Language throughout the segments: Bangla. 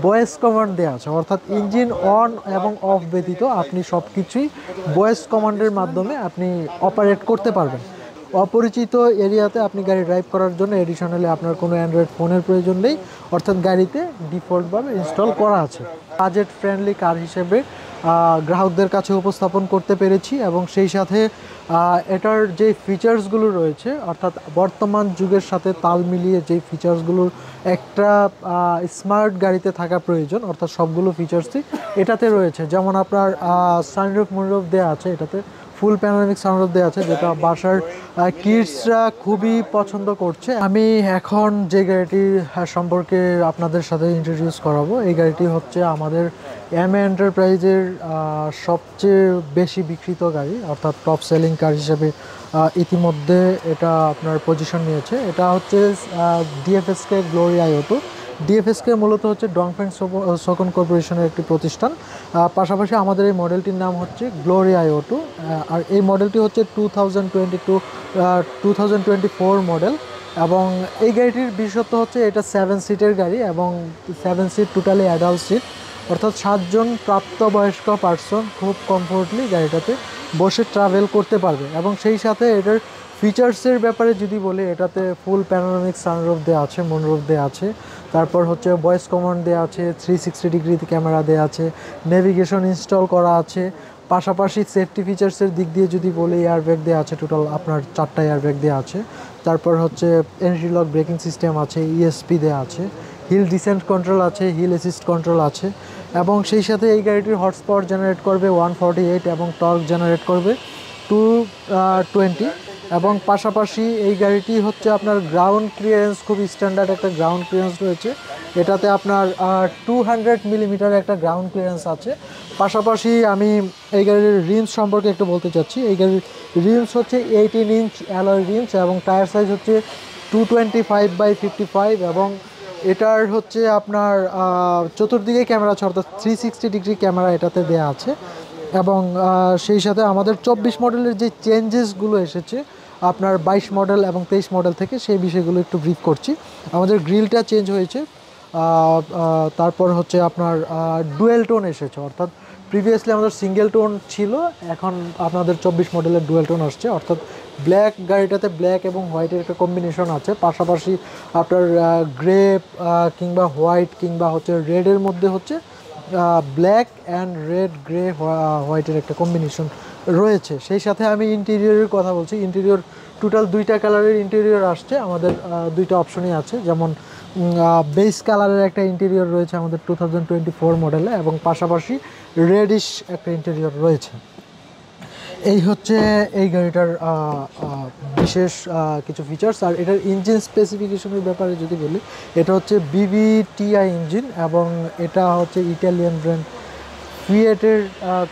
ভয়েস কমান্ড দেওয়া আছে, অর্থাৎ ইঞ্জিন অন এবং অফ ব্যতীত আপনি সব কিছুই ভয়েস কমান্ডের মাধ্যমে আপনি অপারেট করতে পারবেন। অপরিচিত এরিয়াতে আপনি গাড়ি ড্রাইভ করার জন্য এডিশনালি আপনার কোনো অ্যান্ড্রয়েড ফোনের প্রয়োজন নেই, অর্থাৎ গাড়িতে ডিফল্টভাবে ইনস্টল করা আছে। বাজেট ফ্রেন্ডলি কার হিসেবে গ্রাহকদের কাছে উপস্থাপন করতে পেরেছি, এবং সেই সাথে এটার যে ফিচার্সগুলো রয়েছে, অর্থাৎ বর্তমান যুগের সাথে তাল মিলিয়ে যেই ফিচার্সগুলোর একটা স্মার্ট গাড়িতে থাকা প্রয়োজন, অর্থাৎ সবগুলো ফিচার্সই এটাতে রয়েছে। যেমন আপনার সানরুফ মুনরুফ দেওয়া আছে, এটাতে ফুল প্যানোরামিক সানরুফ দেওয়া আছে, যেটা বাসার কিডসরা খুবই পছন্দ করছে। আমি এখন যে গাড়িটি সম্পর্কে আপনাদের সাথে ইন্ট্রোডিউস করাবো, এই গাড়িটি হচ্ছে আমাদের এমএ এন্টারপ্রাইজের সবচেয়ে বেশি বিক্রিত গাড়ি, অর্থাৎ টপ সেলিং কার হিসেবে ইতিমধ্যে এটা আপনার পজিশন নিয়েছে। এটা হচ্ছে ডিএফএসকে গ্লোরি আইওটো। ডিএফএসকে মূলত হচ্ছে ডংফেং সকন কর্পোরেশনের একটি প্রতিষ্ঠান। পাশাপাশি আমাদের এই মডেলটির নাম হচ্ছে গ্লোরি আইওটো, আর এই মডেলটি হচ্ছে 2024 মডেল। এবং এই গাড়িটির বিশেষত্ব হচ্ছে এটা 7 সিটের গাড়ি, এবং 7 সিট টোটালি অ্যাডাল্ট সিট, অর্থাৎ 7 জন প্রাপ্তবয়স্ক পার্সন খুব কমফোর্টলি গাড়িটাতে বসে ট্রাভেল করতে পারবে। এবং সেই সাথে এটার ফিচার্সের ব্যাপারে যদি বলি, এটাতে ফুল প্যানোরামিক সানরুফ দেওয়া আছে, মুনরুফ দেওয়া আছে, তারপর হচ্ছে ভয়েস কমান্ড দেওয়া আছে, 360 ডিগ্রি ক্যামেরা দেওয়া আছে, নেভিগেশন ইনস্টল করা আছে। পাশাপাশি সেফটি ফিচার্সের দিক দিয়ে যদি বলি, এয়ারব্যাগ দেওয়া আছে, টোটাল আপনার 4টা এয়ারব্যাগ দেওয়া আছে। তারপর হচ্ছে এন্ট্রি লক ব্রেকিং সিস্টেম আছে, ইএসপি দেওয়া আছে, হিল ডিসেন্ট কন্ট্রোল আছে, হিল অ্যাসিস্ট কন্ট্রোল আছে। এবং সেই সাথে এই গাড়িটির হর্স পাওয়ার জেনারেট করবে 148 এবং টর্ক জেনারেট করবে 220। এবং পাশাপাশি এই গাড়িটি হচ্ছে আপনার গ্রাউন্ড ক্লিয়ারেন্স খুব স্ট্যান্ডার্ড একটা গ্রাউন্ড ক্লিয়ারেন্স রয়েছে, এটাতে আপনার 200 মিলিমিটার একটা গ্রাউন্ড ক্লিয়ারেন্স আছে। পাশাপাশি আমি এই গাড়ির রিমস সম্পর্কে একটু বলতে চাচ্ছি। এই গাড়ির রিমস হচ্ছে 18 ইঞ্চ অ্যালয় রিমস, এবং টায়ার সাইজ হচ্ছে 225/55, এবং এটার হচ্ছে আপনার চতুর্দিকে ক্যামেরা আছে, অর্থাৎ 360 ডিগ্রি ক্যামেরা এটাতে দেয়া আছে। এবং সেই সাথে আমাদের 24 মডেলের যে চেঞ্জেসগুলো এসেছে আপনার 22 মডেল এবং 23 মডেল থেকে, সেই বিষয়গুলো একটু ব্রিফ করছি। আমাদের গ্রিলটা চেঞ্জ হয়েছে, তারপর হচ্ছে আপনার ডুয়েল টোন এসেছে, অর্থাৎ প্রিভিয়াসলি আমাদের সিঙ্গেল টোন ছিল, এখন আপনাদের 24 মডেলের ডুয়েল টোন আসছে, অর্থাৎ ব্ল্যাক গাড়িটাতে ব্ল্যাক এবং হোয়াইটের একটা কম্বিনেশন আছে। পাশাপাশি আপনার গ্রে কিংবা হোয়াইট কিংবা হচ্ছে রেডের মধ্যে হচ্ছে ব্ল্যাক অ্যান্ড রেড গ্রে হোয়াইটের একটা কম্বিনেশন রয়েছে। সেই সাথে আমি ইন্টেরিয়রের কথা বলছি। ইন্টেরিয়র টোটাল 2টা কালারের ইন্টেরিয়র আসছে আমাদের, 2টা অপশনই আছে। যেমন বেস কালারের একটা ইন্টেরিয়র রয়েছে আমাদের 2024 মডেলে, এবং পাশাপাশি রেডিশ একটা ইন্টেরিয়র রয়েছে। এই হচ্ছে এই গাড়িটার বিশেষ কিছু ফিচার্স। আর এটার ইঞ্জিন স্পেসিফিকেশনের ব্যাপারে যদি বলি, এটা হচ্ছে বিবিটিআই ইঞ্জিন, এবং এটা হচ্ছে ইটালিয়ান ব্র্যান্ড ফিয়েটের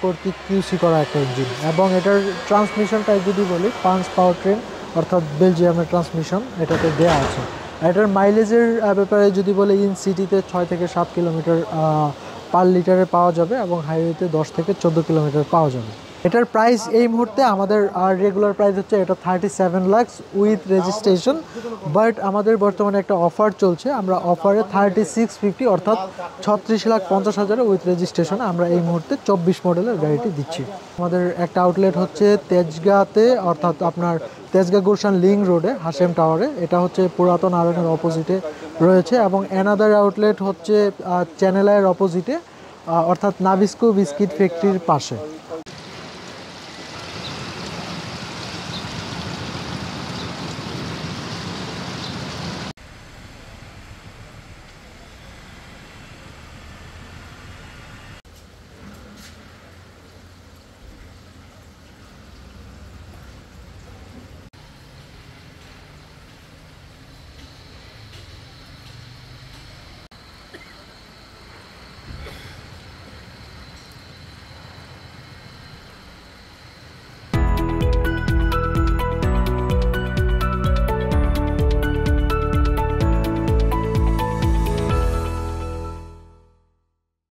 কর্তৃক কিউসি করা একটা ইঞ্জিন। এবং এটার ট্রান্সমিশনটা যদি বলি, পাঞ্চ পাওয়ার ট্রেন, অর্থাৎ বেলজিয়ামের ট্রান্সমিশন এটাতে দেওয়া আছে। এটার মাইলেজের ব্যাপারে যদি বলি, ইন সিটিতে 6 থেকে 7 কিলোমিটার পার লিটারে পাওয়া যাবে, এবং হাইওয়েতে 10 থেকে 14 কিলোমিটার পাওয়া যাবে। এটার প্রাইস এই মুহূর্তে আমাদের রেগুলার প্রাইস হচ্ছে এটা 37 লাখ উইথ রেজিস্ট্রেশন, বাট আমাদের বর্তমানে একটা অফার চলছে। আমরা অফারে 3650 অর্থাৎ 36,50,000 উইথ রেজিস্ট্রেশনে আমরা এই মুহূর্তে 24 মডেলের গাড়িটি দিচ্ছি। আমাদের একটা আউটলেট হচ্ছে তেজগাঁতে, অর্থাৎ আপনার তেজগাঁ গুলশান লিং রোডে হাশেম টাওয়ারে, এটা হচ্ছে পুরাতন আরনের অপোজিটে রয়েছে। এবং অ্যানাদার আউটলেট হচ্ছে চ্যানেলাইয়ের অপোজিটে, অর্থাৎ নাবিস্কো বিস্কিট ফ্যাক্টরির পাশে।